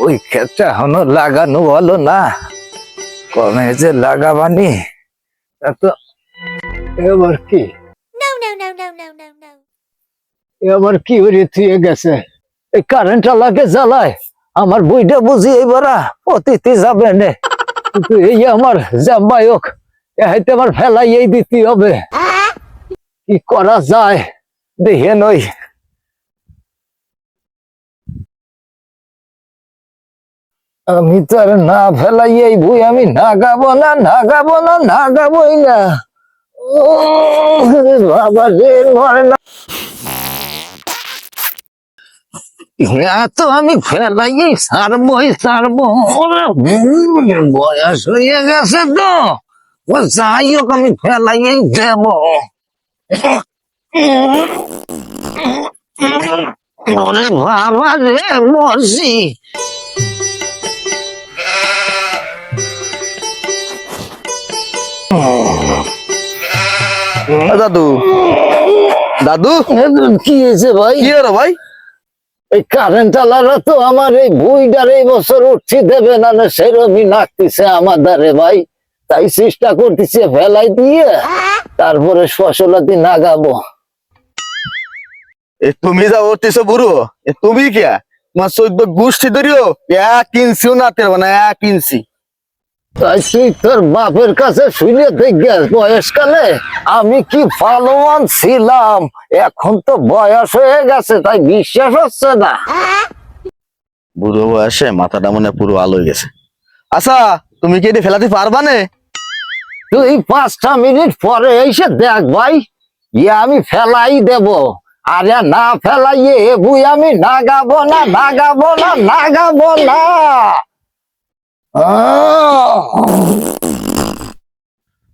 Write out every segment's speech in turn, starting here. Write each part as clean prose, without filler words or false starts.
ওই ক্ষেতটা এখনো লাগানো হলো না, কমে যে লাগাবানি তা তো। এবার কি No, no, no, no, no, no, no. এবার কি করে থুয়ে গেছে? এই কারেন্ট লাগে জ্বালায় আমার বইটা বুঝি এইবারা অতিথি যাবে নে, কিন্তু এই আমার জামাইক এতে আমার ফেলাইয়েই দিতে হবে। কি করা যায় দেখে নই। আমি তো আর না ফেলাই এই বই আমি নাগাবো না, নাগাবো না, নাগাবোই না। ও বাবা রে, মরে না এত আমি ফেলাই সারবই সারবো। বয়স হয়ে গেছে তো, ও যাই হোক আমি ফেলাই দেব। ওরে বাবা রে, মরছি। দাদু দাদু কি হয়েছে ভাই? কি হলো ভাই? এই কারেন্ট আলারা তো আমার এই বইটার এই বছর উঠছি দেবে না, সেরকমই নাকতেছে আমার দ্বারে ভাই। তাই চেষ্টা করতেছে ফেলাই দিয়ে তারপরে ফসলাদি নাগাবো। তুমি যা উঠতেছো বুড়ো, তুমি কে তোমার 14 গোষ্ঠী ধরিও 1 ইঞ্চিও না তেরো না 1 ইঞ্চি। তাই তুই তোর বাপের কাছে শুনে দেখবে বয়সকালে আমি কি ভালোবান ছিলাম, এখন তো বয়স হয়ে গেছে তাই বিশ্বাস হচ্ছে না। বুড়ো বয়সে মাথাটা মনে পুরো আলো হয়ে গেছে। আচ্ছা তুমি কি এটা ফেলাতে পারবা না? তুই 5টা মিনিট পরে এসে দেখ ভাই, আমি ফেলাই দেব। আরে না ফেলাইয়ে এ বই আমি নাগাবো না, নাগাবো না, নাগাবো না।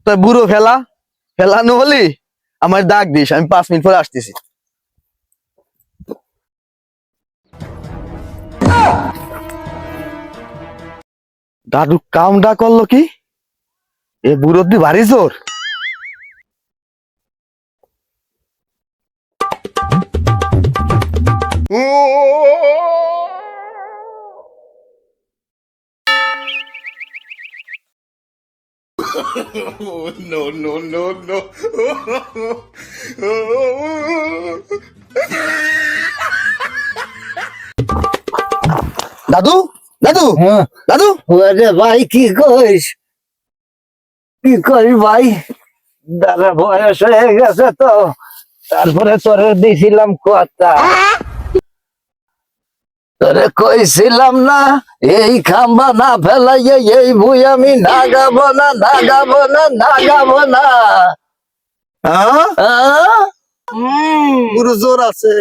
তো বুড়ো ফেলানো হলি আমার ডাক দিস, আমি 5 মিনিট পরে আসতেছি। দাদু কামটা করলো কি? এ বুড়ো দি ভারী জোর। No, no, no, no. দাদু দাদু হ্যাঁ, দাদু ওরে ভাই কি কইস? কি করি ভাই, দাদা বয়স হয়ে গেছে তো, তারপরে তোরে দিছিলাম কথা, তোরে কইছিলাম না এই খাম্বা না ফেলাইয়ে এই বই আমি নাগাবো না, নাগাবো না, নাগাবো না। হ্যাঁ আহ? বুড়ো জোর আছে।